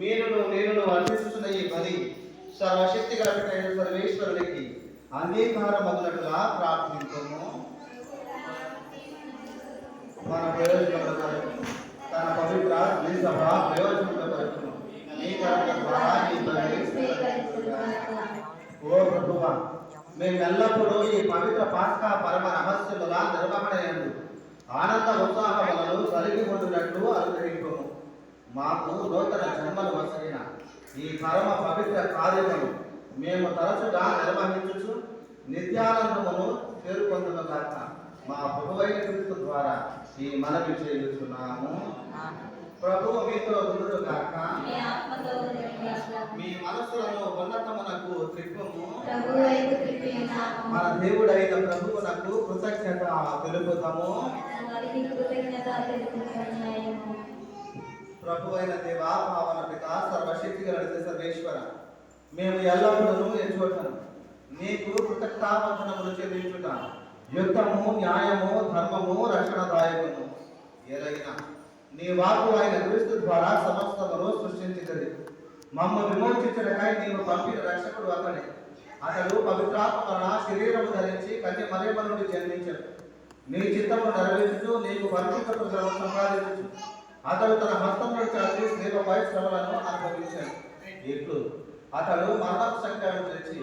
నేను అర్పిస్తున్న ఈ బలి సర్వశక్తి గలపైన సర్వేశ్వరుడికి అంగీకారమగునట్లుగా ప్రార్థించము. మన ప్రయోజనముల కొరకు తన పవిత్ర సభ ప్రయోజనముల కొరకు నీ కరుణ ద్వారా ఈ బలి ఓ ప్రభువా, మేము ఎల్లప్పుడూ ఈ పవిత్ర పాస్కా పరమ రహస్యముగా నిర్వహణ ఆనంద ఉత్సాహములను కలిగి ఉండినట్లు అనుగ్రహింపము. మాకు నూతన జన్మలు వసగిన ఈ పరమ పవిత్ర కార్యమును మేము తరచుగా నిర్వహించుచు నిత్యానందమును చేరుకొందుగాక మా ప్రభువైన క్రీస్తు ద్వారా ఈ మనవి చేయుచున్నాము. ప్రభువు మీతో ఉండుగాక. మీ మనసులను ఉన్నతమునకు త్రిప్పుము. మన దేవుడైన ప్రభువునకు కృతజ్ఞత తెలుపుతాము. ప్రభువైన దేవా, పావన పిత, సర్వశక్తి గల సర్వేశ్వర, మేము ఎల్లప్పుడూ ఎంచుకుంటాము నీకు కృతజ్ఞతావందనములు చెల్లించుట యుక్తము, న్యాయము, ధర్మము, రక్షణదాయకము. ఏదైనా నీ వాక్కు అయిన క్రీస్తు ద్వారా సమస్తమును సృష్టించినది. మమ్మ విమోచించడకై నీవు పంపిన రక్షకుడు అతడు పవిత్రాత్మ వలన శరీరము ధరించి కన్య మరియమ్మ నుండి జన్మించాడు. నీ చిత్తము నెరవేర్చుచు నీకు పరిశుద్ధతను సంపాదించు అతడు తన హస్తమును చాచి సేవపై శ్రమలను అనుభవించాడు. ఇట్లు అతడు మరణపు సంఖ్యను తెచ్చి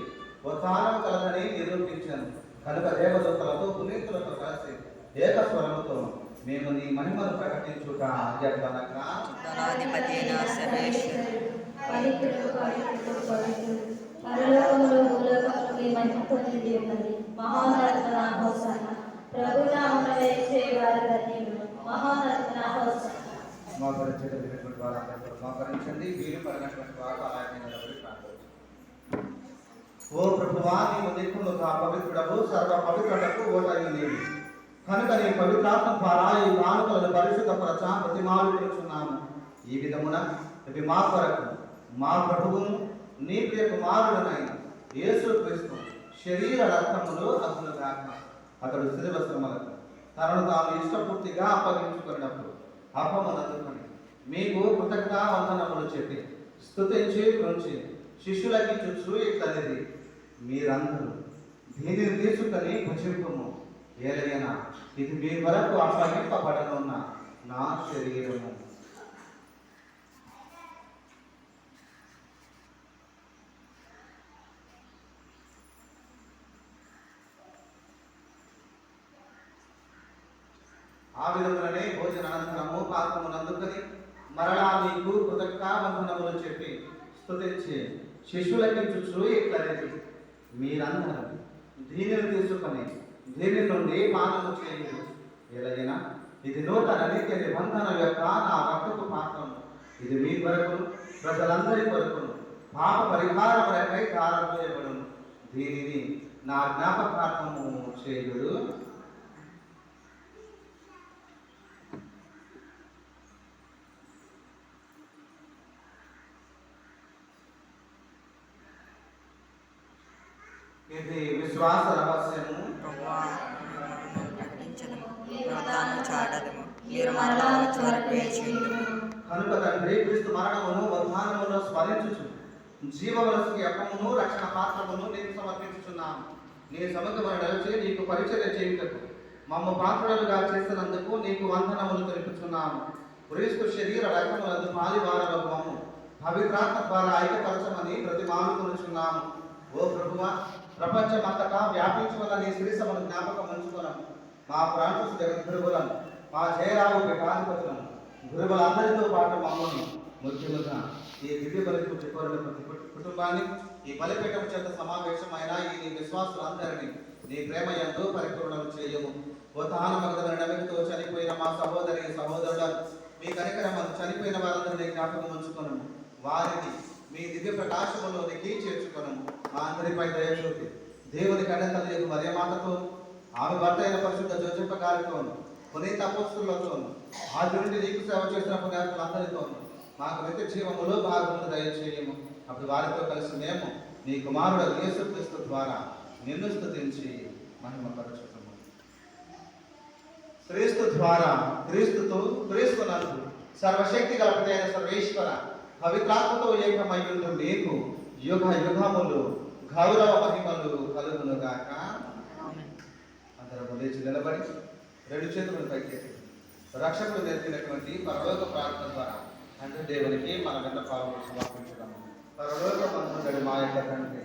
ఉత్థానం కలదని నిరూపించాను. కనుక దేవదూతలతో పునీతులతో కలిసి ఏకస్వరముతో మేము నీ మహిమను ప్రకటించుట చెప్పనగా మోకరించండి. వీరు పడినటువంటి వారు అలాగే నిలబడి ప్రార్థించండి. ఓ ప్రభువా, నీవు దిక్కును పవిత్రుడవు, సర్వ పవిత్రులకు ఓటైన నీవు కనుక నీ పవిత్రాత్మ ద్వారా ఈ కానుకలను పరిశుద్ధపరచ ప్రతిమాలుచున్నాము. ఈ విధమున ఇవి మా కొరకు మా ప్రభువును నీ ప్రియ కుమారుడనైన యేసు క్రీస్తు శరీర రక్తములు అగ్నుగాక. అతడు శిలువ శ్రమలకు తనను తాను ఇష్టపూర్తిగా అప్పగించుకున్నప్పుడు అప్పమునందుకొని మీకు కృతజ్ఞతావందనములు చెప్పి స్తుతించి కృంచి శిష్యులకి చుచ్చు ఇట్లది, మీరందరూ దీనిని తీసుకొని భుజింపము. ఏలైనా ఇది మీ వరకు అప్పగింపబడనున్న నా శరీరము. ఆ విధములనే భోజనానంతరము పాత్రమునందుకొని మరలా మీకు కృతజ్ఞతావందనములు చెప్పి స్తుతించి శిష్యులకి చుచ్చు ఇట్లది, మీరందరూ దీనిని తీసుకొని దీని నుండి పానము చేయదు. ఎలాగైనా ఇది నూతన నిత్య నిబంధన యొక్క నా రక్తపు పాత్రము. ఇది మీ కొరకు ప్రజలందరి కొరకును పాప పరిహారములకై ప్రారంభించబడును. దీనిని నా జ్ఞాపకార్థము చేయుడు. ఇది విశ్వాస రహస్యము. కనుక తండ్రి, క్రీస్తు మరణమును ఉత్థానమును స్మరించుచు జీవవలసి అప్పమును రక్షణ పాత్రమును నీకు సమర్పించుచున్నాము. నీ సముఖమును నిలిచి నీకు పరిచర్య చేయుటకు మమ్మ పాత్రలుగా చేసినందుకు నీకు వందనములు తెలుపుచున్నాము. క్రీస్తు శరీర రక్తములందు పాలివారలకు మమ్ము పవిత్రాత్మ ద్వారా ఐక్యపరచమని ప్రతిమాలుకొనుచున్నాము. ఓ ప్రభువా, ప్రపంచమంతటా వ్యాపించుకున్న నీ శ్రీసభను జ్ఞాపకం ఉంచుకున్నాము. మా ఫ్రాన్సిస్ గురువులను, మా జయరావు పీఠాధిపతులను, గురువులందరితో పాటు మమ్మల్ని ముఖ్యముగా ఈ దివ్య బలికి చికోరిన ప్రతి కుటుంబాన్ని ఈ బలిపీఠం చేత సమావేశమైన ఈ నీ విశ్వాసులందరినీ నీ ప్రేమ ఎంతో పరిపూర్ణం చేయము. ఉత్థాన మగధన నమ్మికతో చనిపోయిన మా సహోదరి సహోదరులను మీ కనికరమను చనిపోయిన వారందరినీ జ్ఞాపకం ఉంచుకున్నాము. వారిని మీ దివ్య ప్రకాశములోనికి చేర్చుకున్నాము. మా అందరిపై దయచూపి దేవుని కన్నతల్లి మరియమాతతో ఆమె భర్త అయిన పరిశుద్ధ జోసెఫ్ గారితోను పునీత అపోస్తలులతోను ఆది నుండి నీకు సేవ చేసిన పుణ్యాత్ములందరితోను మాకు నిత్య జీవములో భాగమును దయచేయము. అప్పుడు వారితో కలిసి మేము నీ కుమారుడు యేసుక్రీస్తు ద్వారా నిన్ను స్తుతించి మహిమపరచుతాము. క్రీస్తు ద్వారా క్రీస్తుతో క్రీస్తునందు సర్వశక్తి గలపతైన సర్వేశ్వర పవిత్రాత్మతో ఏకమయ్యుండు నీకు యుగ యుగములు గౌరవ మహిమలు కలుగును గాక. అందరూ లేచి నిలబడి రెండు చేతులను పైకెత్తి రక్షకుడు నేర్పినటువంటి పరలోక ప్రార్థన ద్వారా తండ్రి దేవునికి మన విన్నపాలను సమర్పించడం. పరలోక మందుడు మా యొక్క తండ్రి,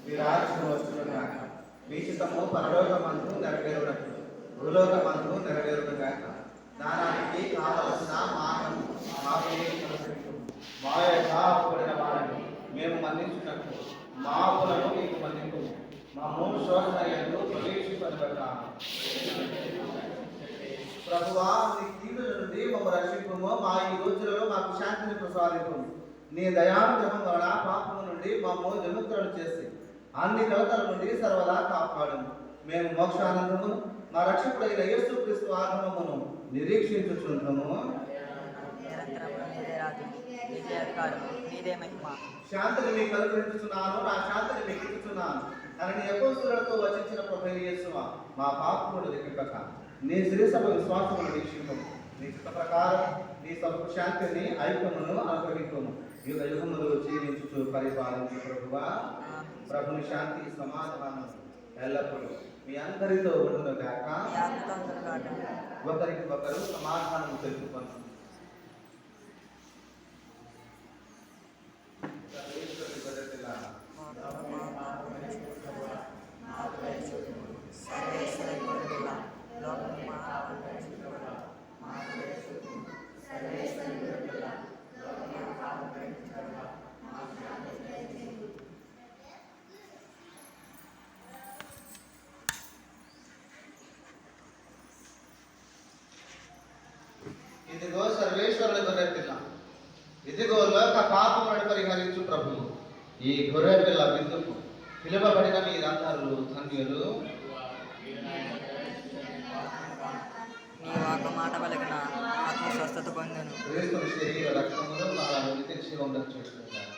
మీ రాజ్యం వస్తున్న గాక. మీ చిత్తము పరలోక మందు నెరవేరునట్లు భూలోక మందు నెరవేరును గాక. దానానికి కావలసిన మానము మాకు మా యొక్క అప్పుడైన వారిని మేము మన్నించినట్టు మా అప్పులను మీకు మన్నింపు. మా మూడు శోధనలు ప్రవేశించబడక ప్రభువా, నీ కీడుల నుండి మమ్మల్ని రక్షింపము. మా ఈ రోజులలో మాకు శాంతిని ప్రసాదింపము. నీ దయానుగ్రహం వలన పాపము నుండి మమ్ము విముక్తులను చేసి అన్ని కలతల నుండి సర్వదా కాపాడము. మేము మోక్షానందమును మా రక్షకుడైన యేసుక్రీస్తు ఆగమమును నిరీక్షించుచుంటాము. శాంతిని మీకు అనుగ్రహించుచున్నాను, నా శాంతిని మీకు ఇచ్చుచున్నాను అని నీ అపోస్తలులతో వచించిన ప్రభువైన యేసువా, మా పాపములు దిక్కక నీ శ్రీసభ విశ్వాసమును వీక్షింపము. నీ చిత్త ప్రకారం నీ సభకు శాంతిని ఐక్యమును అనుగ్రహింపము. యుగ యుగములు జీవించుచు పరిపాలించు ప్రభువా. ప్రభుని శాంతి సమాధానం ఎల్లప్పుడూ మీ అందరితో ఉండును గాక. ఒకరికి ఒకరు సమాధానం తెలుపుకొని ఇదిగో సర్వేశ్వరుని గొర్రె పిల్ల, ఇదిగో లోక పాపములను పరిహరించు ప్రభువు. ఈ గొర్రె పిల్ల విందుకు పిలువబడిన మీరందరూ ధన్యులు. నీ వాక మాట పలికిన ఆత్మ స్వస్థత పొందెను. క్రీస్తు శరీర రక్తములు మన నిత్య జీవమును చేస్తున్నారు.